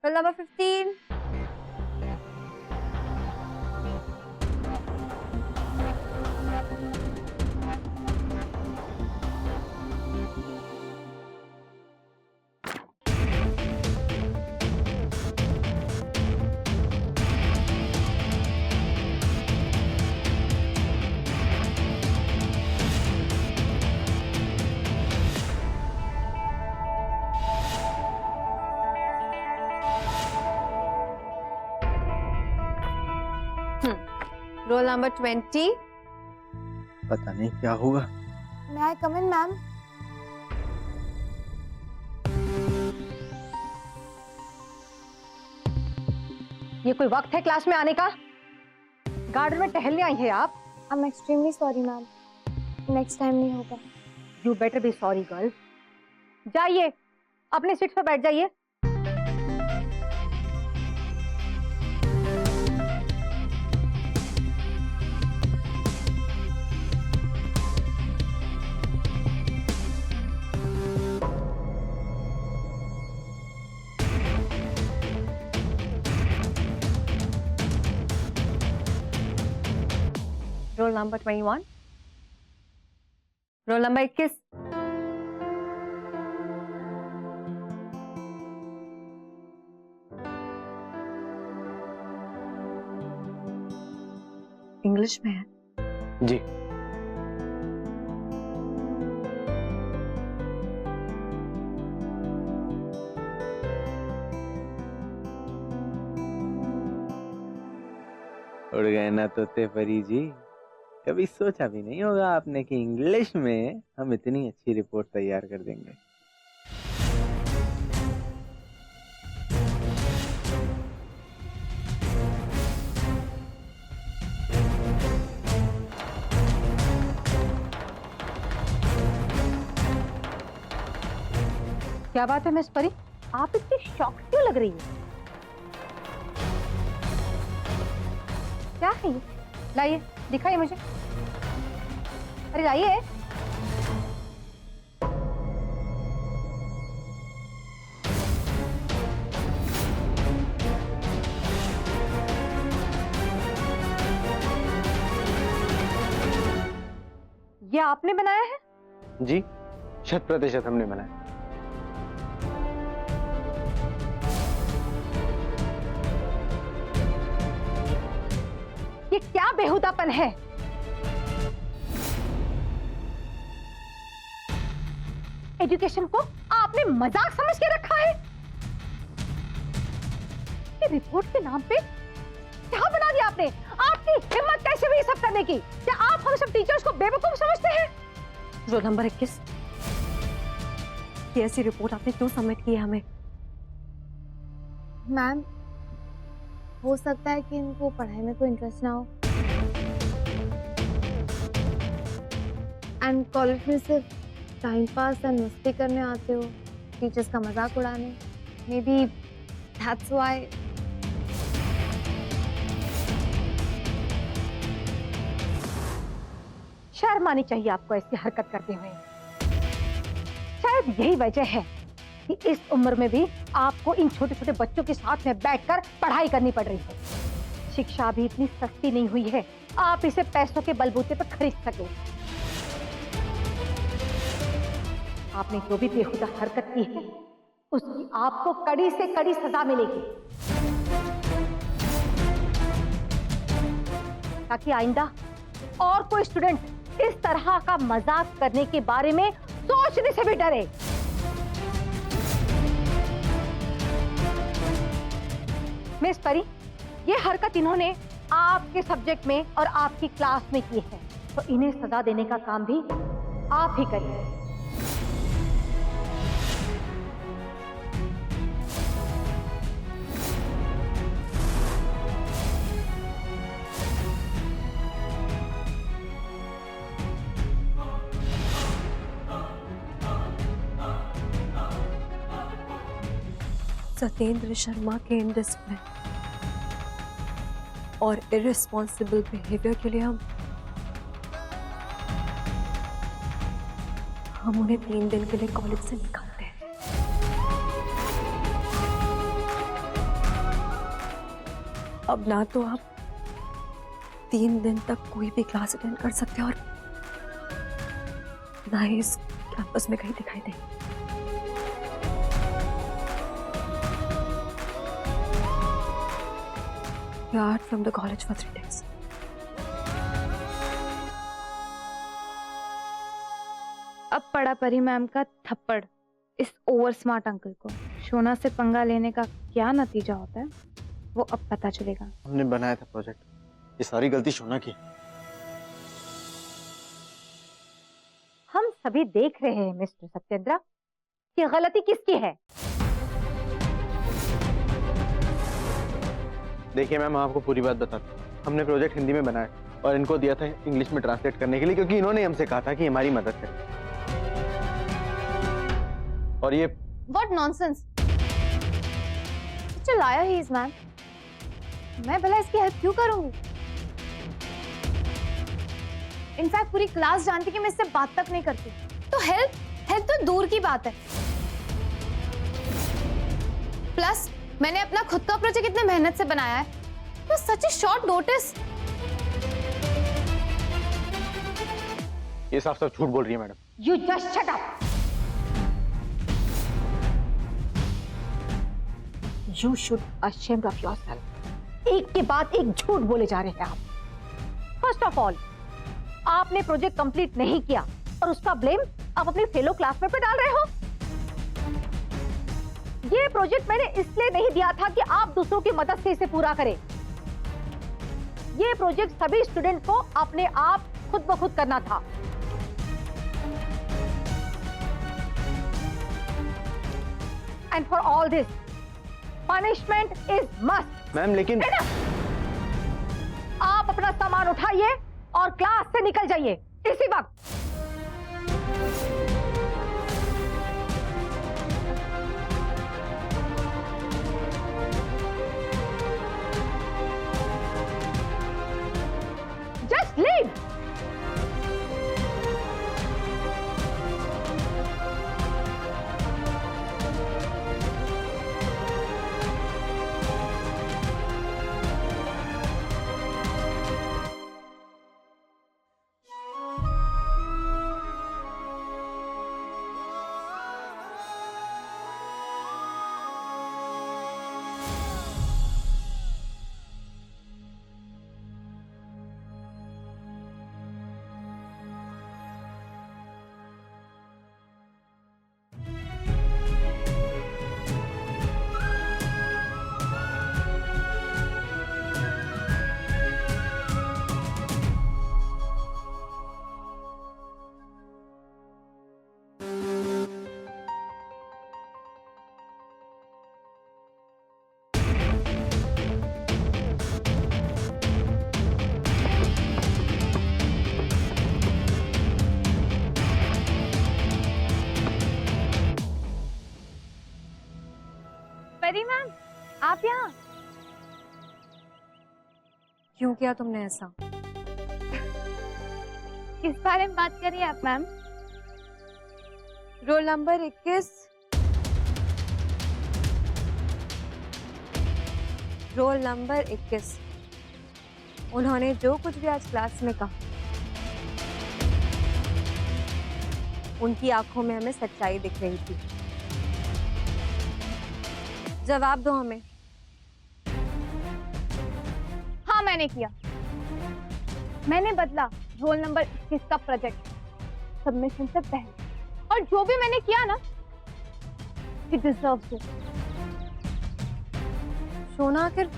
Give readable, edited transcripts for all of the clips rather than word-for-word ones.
Roll number 15. Roll number 20. पता नहीं क्या होगा। May I come in, ma'am? ये कोई वक्त है क्लास में आने का? गार्डन में टहलने आई है आप? I'm extremely sorry, ma'am. Next time नहीं होगा। You better be sorry, girl. जाइए, अपने सीट पर बैठ जाइए। Roll number 21. Roll number 21. English में है। जी। उड़ गए ना तोते परी जी। कभी सोचा भी नहीं होगा आपने कि इंग्लिश में हम इतनी अच्छी रिपोर्ट तैयार कर देंगे। क्या बात है मिस परी? आप इतनी शॉक क्यों लग रही है? क्या है ये? लाइए, दिखाइए मुझे। अरे लाइए। ये आपने बनाया है? जी, 100% हमने बनाया। ये क्या बेहुदापन है? एजुकेशन को आपने मजाक समझ के रखा है? ये रिपोर्ट के नाम पे क्या बना दिया आपने? आपकी हिम्मत कैसे हुई सब करने की? क्या आप हम सब टीचर्स को बेवकूफ समझते हैं? Roll number 21। ये ऐसी रिपोर्ट आपने क्यों सबमिट की है हमें? मैम, हो सकता है कि इनको पढ़ाई में कोई इंटरेस्ट ना हो एंड कॉलेज में सिर्फ टाइम पास एंड मस्ती करने आते हो, टीचर्स का मजाक उड़ाने। May be that's why. शर्म आनी चाहिए आपको ऐसी हरकत करते हुए। शायद यही वजह है कि इस उम्र में भी आपको इन छोटे छोटे बच्चों के साथ में बैठकर पढ़ाई करनी पड़ रही है। शिक्षा भी इतनी सस्ती नहीं हुई है आप इसे पैसों के बलबूते पर खरीद सके। आपने जो भी बेहुदा हरकत की है उसकी आपको कड़ी से कड़ी सजा मिलेगी, ताकि आइंदा और कोई स्टूडेंट इस तरह का मजाक करने के बारे में सोचने से भी डरे। मिस परी, ये हरकत इन्होंने आपके सब्जेक्ट में और आपकी क्लास में की है, तो इन्हें सजा देने का काम भी आप ही करिए। सत्येंद्र शर्मा के इनडिसिप्लिन और इररिस्पॉन्सिबल बिहेवियर के लिए हम उन्हें 3 दिन के लिए कॉलेज से निकालते हैं। अब ना तो आप 3 दिन तक कोई भी क्लास अटेंड कर सकते और ना ही इस कैंपस में कहीं दिखाई दे। You are from the college for 3 days. अब पड़ा परी मैम का थप्पड़ इस ओवर स्मार्ट अंकल को। शोना से पंगा लेने का क्या नतीजा होता है वो अब पता चलेगा। हमने बनाया था प्रोजेक्ट, ये सारी गलती शोना की। हम सभी देख रहे हैं मिस्टर सत्येंद्र कि गलती किसकी है। देखिए मैम, आपको पूरी बात बताता हूँ। हमने प्रोजेक्ट हिंदी में बनाया और इनको दिया था इंग्लिश में ट्रांसलेट करने के लिए, क्योंकि इन्होंने हमसे कहा था कि हमारी मदद करें। और ये What nonsense! Such a liar he is, man. मैं भला इसकी हेल्प क्यों करूंगी? इनफैक्ट पूरी क्लास जानती कि मैं इससे बात तक नहीं करती। तो हेल्प तो दूर की बात है। प्लस मैंने अपना खुद का प्रोजेक्ट इतने मेहनत से बनाया है, तो सच ए शॉर्ट नोटिस। ये साफ साफ झूठ बोल रही है madam. You just shut up. You should ashamed of yourself. एक के बाद एक झूठ बोले जा रहे हैं आप। फर्स्ट ऑफ ऑल, आपने प्रोजेक्ट कंप्लीट नहीं किया और उसका ब्लेम आप अपने फेलो क्लासमेट पे डाल रहे हो। ये प्रोजेक्ट मैंने इसलिए नहीं दिया था कि आप दूसरों की मदद से इसे पूरा करें। ये प्रोजेक्ट सभी स्टूडेंट को अपने आप खुद ब खुद करना था। And for all this punishment is must. Ma'am लेकिन आप अपना सामान उठाइए और क्लास से निकल जाइए इसी वक्त। Just leave. परी मैम, आप यहाँ? क्यों किया तुमने ऐसा? किस बारे में बात कर रही हैं आप ma'am? Roll number 21। Roll number 21। उन्होंने जो कुछ भी आज क्लास में कहा, उनकी आंखों में हमें सच्चाई दिख रही थी। जवाब दो हमें। हाँ, मैंने किया। मैंने बदला रोल नंबर 21 का प्रोजेक्ट सबमिशन से पहले, और जो भी मैंने किया ना, it deserves it। सोना, आखिर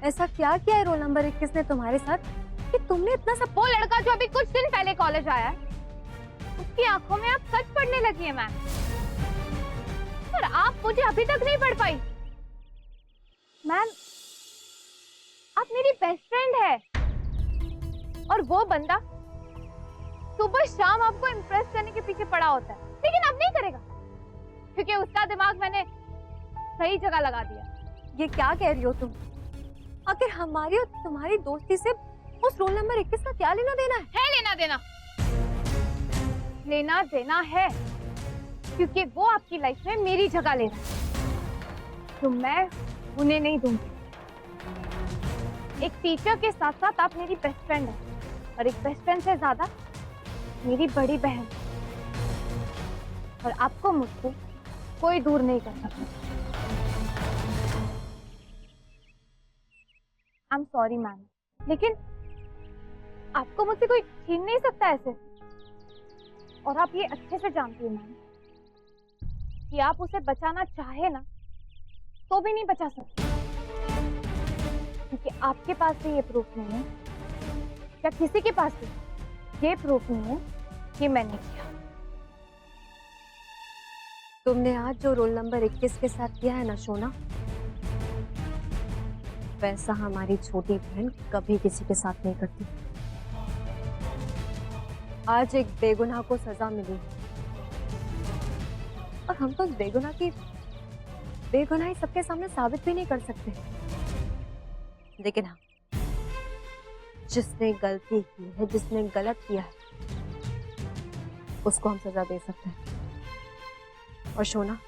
ऐसा क्या किया है रोल नंबर 21 ने तुम्हारे साथ कि तुमने इतना सब? वो लड़का जो अभी कुछ दिन पहले कॉलेज आया है, उसकी आंखों में आप सच पढ़ने लगी है मैम, पर आप मुझे अभी तक नहीं पढ़ पाई। मैम, आप मेरी बेस्ट फ्रेंड है, और वो बंदा सुबह शाम आपको इम्प्रेस करने के पीछे पड़ा होता है, लेकिन अब नहीं करेगा, क्योंकि उसका दिमाग मैंने सही जगह लगा दिया। ये क्या कह रही हो तुम? आखिर हमारी और तुम्हारी दोस्ती से उस रोल नंबर 21 का क्या लेना देना है? लेना देना, लेना देना है, क्योंकि वो आपकी लाइफ में मेरी जगह ले रहा है, तो मैं उन्हें नहीं दूंगी। एक टीचर के साथ साथ आप मेरी बेस्ट फ्रेंड हैं और एक बेस्ट फ्रेंड से ज्यादा मेरी बड़ी बहन, और आपको मुझसे कोई दूर नहीं कर सकता। आई एम सॉरी मैम, लेकिन आपको मुझसे कोई छीन नहीं सकता ऐसे, और आप ये अच्छे से जानती हैं मैम कि आप उसे बचाना चाहे ना तो भी नहीं बचा सकते, क्योंकि आपके पास भी ये प्रूफ नहीं है या किसी के पास भी ये प्रूफ नहीं है कि मैंने किया। तुमने आज जो रोल नंबर 21 के साथ किया है ना शोना, वैसा हमारी छोटी बहन कभी किसी के साथ नहीं करती। आज एक बेगुनाह को सजा मिली और हम तो बेगुनाह की बेगुनाही सबके सामने साबित भी नहीं कर सकते, लेकिन हाँ, जिसने गलती की है, जिसने गलत किया है, उसको हम सजा दे सकते हैं। और शोना,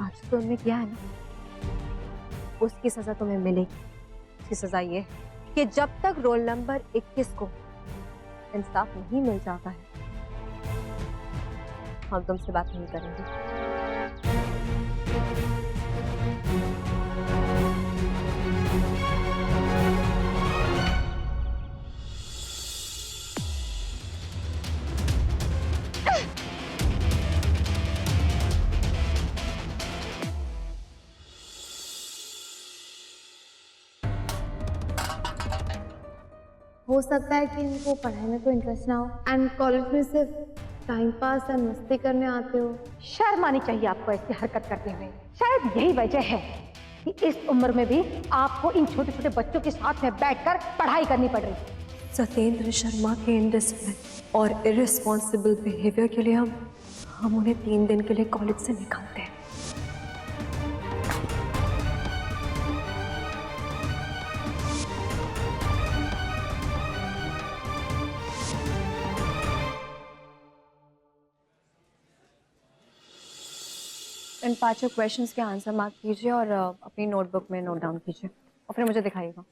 आज तो तुमने किया है ना, उसकी सजा तुम्हें मिलेगी। उसकी सजा ये है कि जब तक रोल नंबर 21 को इंसाफ नहीं मिल जाता है, हम तुमसे बात नहीं करेंगे। हो सकता है कि इनको पढ़ाई में कोई इंटरेस्ट ना हो एंड कॉलेज में सिर्फ टाइम पास और मस्ती करने आते हो। शर्म आनी चाहिए आपको ऐसी हरकत करते हुए। शायद यही वजह है कि इस उम्र में भी आपको इन छोटे छोटे बच्चों के साथ में बैठकर पढ़ाई करनी पड़ रही है। सत्येंद्र शर्मा के इनडिसिप्लिन और इररिस्पॉन्सिबल बिहेवियर के लिए हम उन्हें 3 दिन के लिए कॉलेज से निकालते हैं। इन 5 क्वेश्चंस के आंसर मार्क कीजिए और अपनी नोटबुक में नोट डाउन कीजिए और फिर मुझे दिखाइएगा।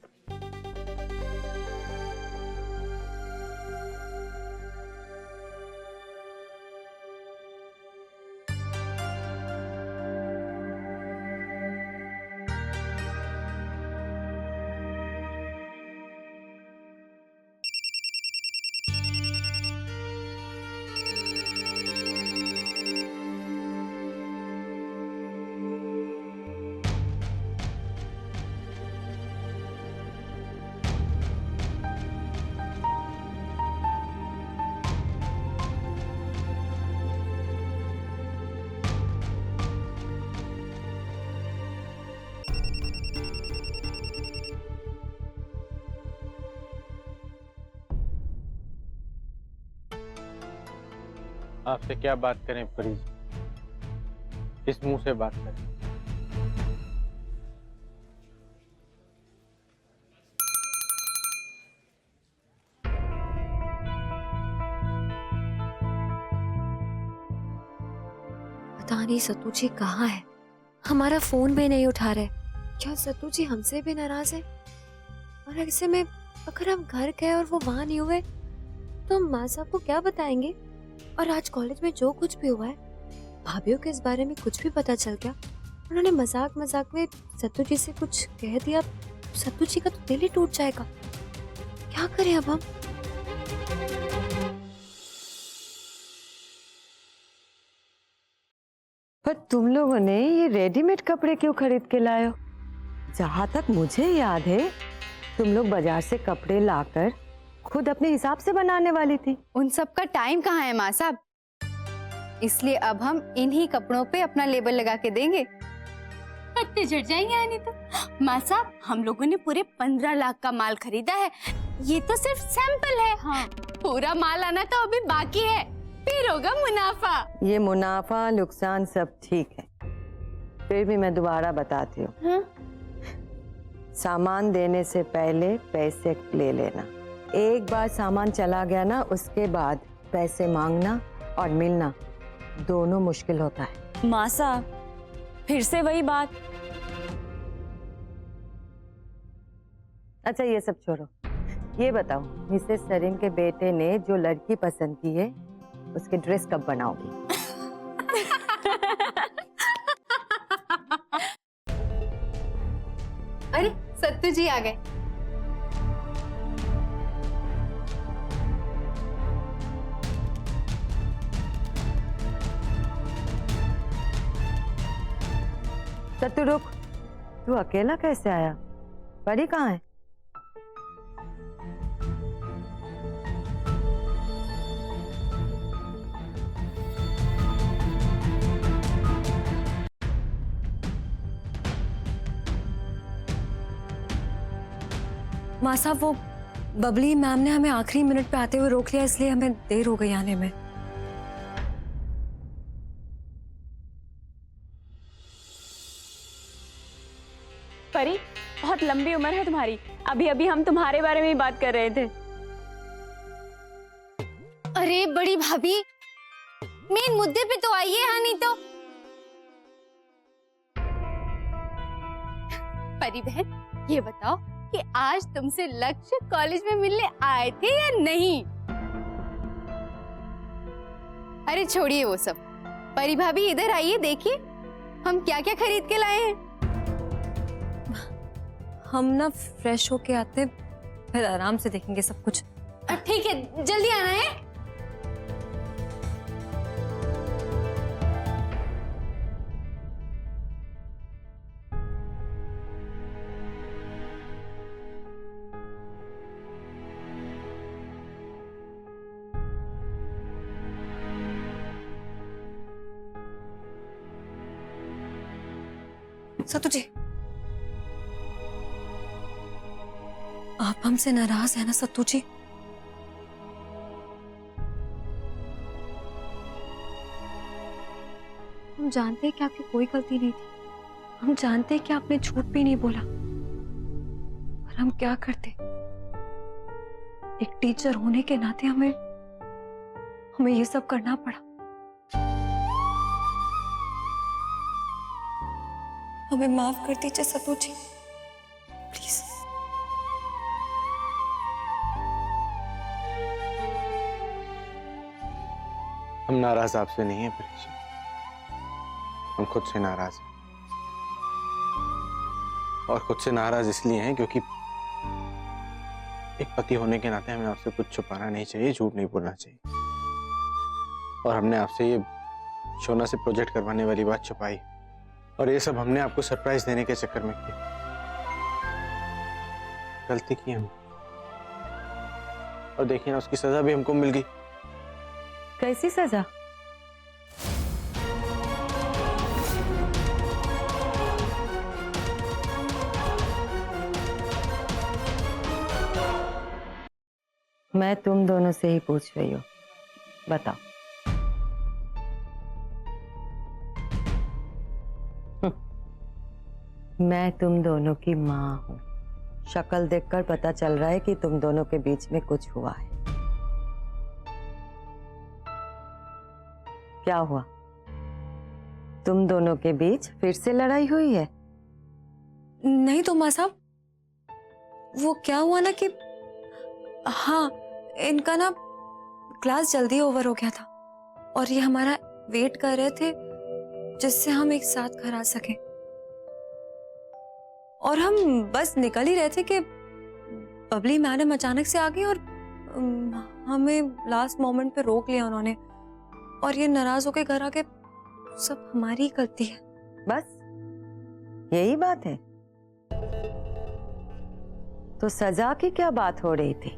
आपसे क्या बात करें परी, किस मुंह से बात करें? पता नहीं सत्तू जी कहाँ है, हमारा फोन भी नहीं उठा रहे। क्या सत्तू जी हमसे भी नाराज है? और ऐसे में अगर हम घर गए और वो वहां नहीं हुए तो हम माँ साहब को क्या बताएंगे? और आज कॉलेज में जो कुछ भी हुआ है, भाभीियों के इस बारे में कुछ भी पता चल गया, उन्होंने मजाक मजाक में सत्तू जी से कुछ कह दिया, सत्तू जी का तो दिल ही टूट जाएगा। क्या करें अब हम? पर तुम लोगों ने ये रेडीमेड कपड़े क्यों खरीद के लाए हो? जहाँ तक मुझे याद है तुम लोग बाजार से कपड़े लाकर खुद अपने हिसाब से बनाने वाली थी। उन सब का टाइम कहाँ है माँ साहब, इसलिए अब हम इन्हीं कपड़ों पे अपना लेबल लगा के देंगे। पत्ते झड़ जाएंगे आने तो। माँ साहब, हम लोगों ने पूरे 15 लाख का माल खरीदा है, ये तो सिर्फ सैंपल है। हाँ, पूरा माल आना तो अभी बाकी है, फिर होगा मुनाफा। ये मुनाफा नुकसान सब ठीक है, फिर भी मैं दोबारा बताती हूँ। हाँ? सामान देने से पहले पैसे ले लेना। एक बार सामान चला गया ना, उसके बाद पैसे मांगना और मिलना दोनों मुश्किल होता है। माँ साहब, फिर से वही बात। अच्छा ये सब छोड़ो, ये बताओ मिसेस सरीन के बेटे ने जो लड़की पसंद की है उसकी ड्रेस कब बनाओगी? अरे सत्तू जी आ गए। सत्तू रुक, तू अकेला कैसे आया? परी कहाँ है? माँ साहब, वो बबली मैम ने हमें आखिरी मिनट पे आते हुए रोक लिया, इसलिए हमें देर हो गई आने में। परी, बहुत लंबी उम्र है तुम्हारी। अभी अभी हम तुम्हारे बारे में ही बात कर रहे थे। अरे बड़ी भाभी, मेन मुद्दे पे तो आइए। हाँ नहीं तो परी बहन, ये बताओ कि आज तुमसे लक्ष्य कॉलेज में मिलने आए थे या नहीं? अरे छोड़िए वो सब। परी भाभी इधर आइए, देखिए हम क्या क्या खरीद के लाए हैं। हम ना फ्रेश होके आते, फिर आराम से देखेंगे सब कुछ। ठीक है, जल्दी आना है। सत्तू जी, आप हमसे नाराज है ना सत्तू जी? हम जानते हैं कि आपकी कोई गलती नहीं थी, हम जानते हैं कि आपने झूठ भी नहीं बोला, पर हम क्या करते? एक टीचर होने के नाते हमें ये सब करना पड़ा। हमें माफ कर दीजिए सत्तू जी, प्लीज। हम नाराज आपसे नहीं है परी जी, हम खुद से नाराज हैं। और खुद से नाराज इसलिए हैं क्योंकि एक पति होने के नाते हमें आपसे कुछ छुपाना नहीं चाहिए, झूठ नहीं बोलना चाहिए। और हमने आपसे ये शोना से प्रोजेक्ट करवाने वाली बात छुपाई, और ये सब हमने आपको सरप्राइज देने के चक्कर में किया। गलती की हम, और देखिए ना उसकी सजा भी हमको मिल गई। कैसी सजा? मैं तुम दोनों से ही पूछ रही हूँ, बताओ। मैं तुम दोनों की माँ हूँ। शक्ल देखकर पता चल रहा है कि तुम दोनों के बीच में कुछ हुआ है। क्या हुआ? तुम दोनों के बीच फिर से लड़ाई हुई है? नहीं तो माँ साहब, वो क्या हुआ ना कि हाँ, इनका ना क्लास जल्दी ओवर हो गया था और ये हमारा वेट कर रहे थे जिससे हम एक साथ घर आ सके। और हम बस निकल ही रहे थे कि बबली मैडम अचानक से आ गई और हमें लास्ट मोमेंट पे रोक लिया उन्होंने, और ये नाराज होके घर आके सब हमारी ही गलती है। बस यही बात है? तो सजा की क्या बात हो रही थी?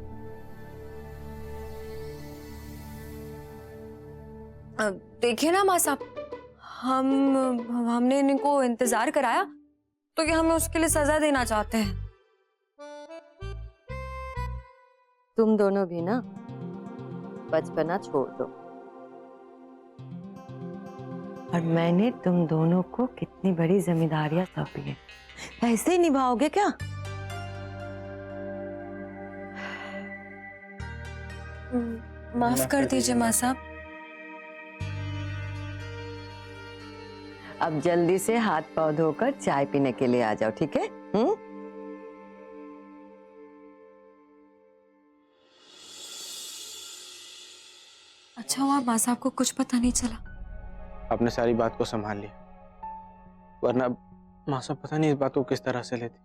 देखिए ना माँ साहब, हमने इनको इंतजार कराया तो ये हमें उसके लिए सजा देना चाहते हैं। तुम दोनों भी ना बचपना छोड़ दो। और मैंने तुम दोनों को कितनी बड़ी जिम्मेदारियां सौंपी है, ऐसे ही निभाओगे क्या? माफ कर दीजिए माँ साहब। अब जल्दी से हाथ पांव धोकर चाय पीने के लिए आ जाओ, ठीक है? माँ साहब को कुछ पता नहीं चला? आपने सारी बात को संभाल लिया, वरना माँ साहब पता नहीं इस बात को किस तरह से लेती।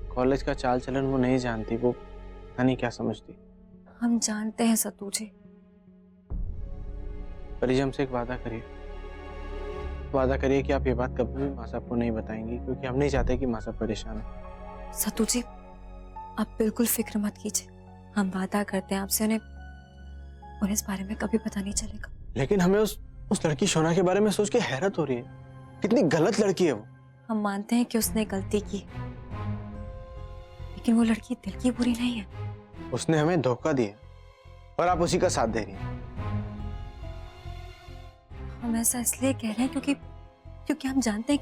कॉलेज का चाल चलन वो नहीं जानती, वो पता नहीं क्या समझती। हम जानते हैं सतू जी। परी जी, हमसे एक वादा करिए, वादा करिए कि आप ये बात कभी भी माँ साहब को नहीं बताएंगी, क्योंकि हम नहीं चाहते कि माँ साहब परेशान है। सतू जी, आप बिल्कुल फिक्र मत कीजिए। हम वादा करते हैं आपसे, उन्हें इस बारे में कभी पता नहीं चलेगा। लेकिन हमें उस लड़की शोना के बारे में सोच के हैरत हो रही है। कितनी गलत लड़की है वो। हम मानते हैं कि उसने गलती की, लेकिन वो लड़की दिल की बुरी नहीं है। उसने हमें धोखा दिया और आप उसी का साथ दे रही हैं। हम ऐसा इसलिए कह रहे हैं क्योंकि हम जानते हैं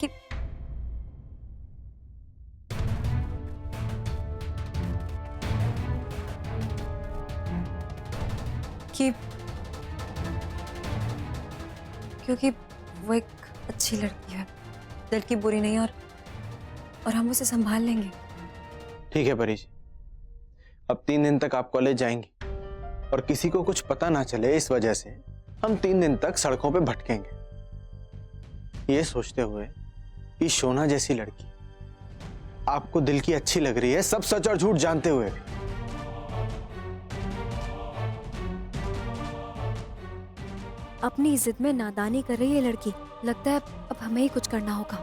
क्योंकि वो एक अच्छी लड़की है, दिल की बुरी नहीं, और हम उसे संभाल लेंगे। ठीक है परी जी, अब 3 दिन तक आप कॉलेज जाएंगी और किसी को कुछ पता ना चले, इस वजह से हम 3 दिन तक सड़कों पे भटकेंगे, ये सोचते हुए कि शोना जैसी लड़की आपको दिल की अच्छी लग रही है, सब सच और झूठ जानते हुए। अपनी जिद में नादानी कर रही है लड़की। लगता है अब हमें ही कुछ करना होगा।